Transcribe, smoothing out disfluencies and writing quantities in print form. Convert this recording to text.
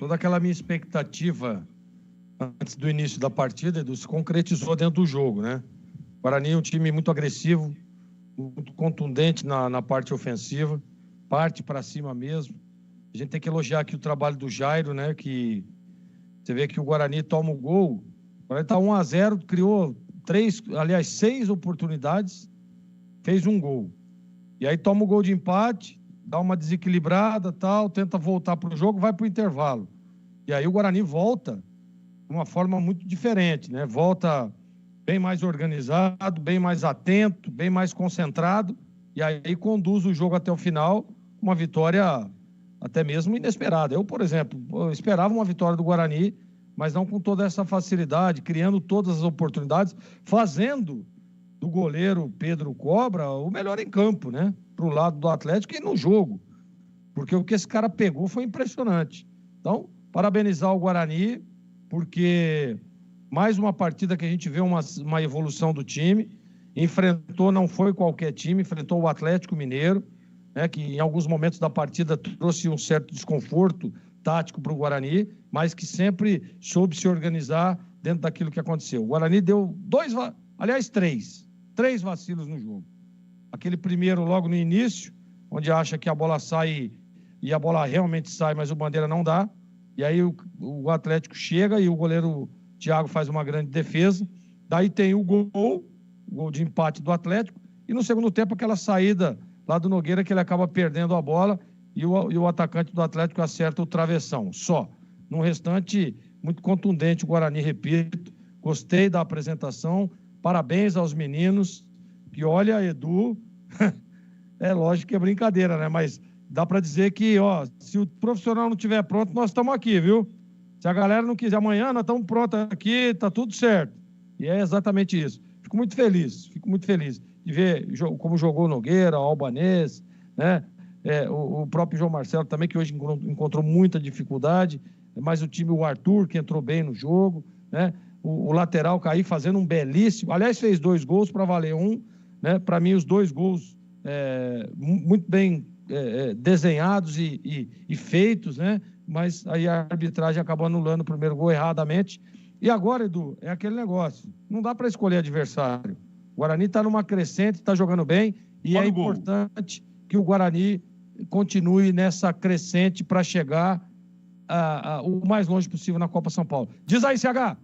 toda aquela minha expectativa antes do início da partida, Edu, se concretizou dentro do jogo, né? O Guarani é um time muito agressivo, muito contundente na parte ofensiva, parte para cima mesmo. A gente tem que elogiar aqui o trabalho do Jairo, né? Que você vê que o Guarani toma o gol, o Guarani tá 1-0, criou 6 oportunidades, fez um gol. E aí toma o gol de empate, dá uma desequilibrada, tal, tenta voltar para o jogo, vai para o intervalo. E aí o Guarani volta de uma forma muito diferente, né? Volta bem mais organizado, bem mais atento, bem mais concentrado, e aí conduz o jogo até o final, uma vitória até mesmo inesperada. Eu, por exemplo, esperava uma vitória do Guarani, mas não com toda essa facilidade, criando todas as oportunidades, fazendo do goleiro Pedro Cobra o melhor em campo, né? Para o lado do Atlético e no jogo, porque o que esse cara pegou foi impressionante. Então, parabenizar o Guarani, porque mais uma partida que a gente vê uma evolução do time, enfrentou, não foi qualquer time, enfrentou o Atlético Mineiro, né, que em alguns momentos da partida trouxe um certo desconforto tático para o Guarani, mas que sempre soube se organizar dentro daquilo que aconteceu. O Guarani deu três vacilos no jogo. Aquele primeiro logo no início, onde acha que a bola sai e a bola realmente sai, mas o Bandeira não dá. E aí o Atlético chega e o goleiro Thiago faz uma grande defesa. Daí tem o gol de empate do Atlético. E no segundo tempo, aquela saída lá do Nogueira, que ele acaba perdendo a bola e o atacante do Atlético acerta o travessão. Só. No restante, muito contundente o Guarani, repito. Gostei da apresentação. Parabéns aos meninos. Que olha, Edu, é lógico que é brincadeira, né? Mas dá para dizer que, ó, se o profissional não estiver pronto, nós estamos aqui, viu? Se a galera não quiser amanhã, nós estamos prontos aqui, tá tudo certo. E é exatamente isso. Fico muito feliz de ver como jogou o Nogueira, o Albanês, né? O próprio João Marcelo também, que hoje encontrou muita dificuldade, mas o Arthur, que entrou bem no jogo, né? O lateral Caí fazendo um belíssimo... Aliás, fez 2 gols para valer um, né? Para mim, os 2 gols muito bem desenhados e feitos, né? Mas aí a arbitragem acabou anulando o primeiro gol erradamente. E agora, Edu, é aquele negócio. Não dá para escolher adversário. O Guarani está numa crescente, está jogando bem, e é importante que o Guarani continue nessa crescente para chegar o mais longe possível na Copa São Paulo. Diz aí, CH!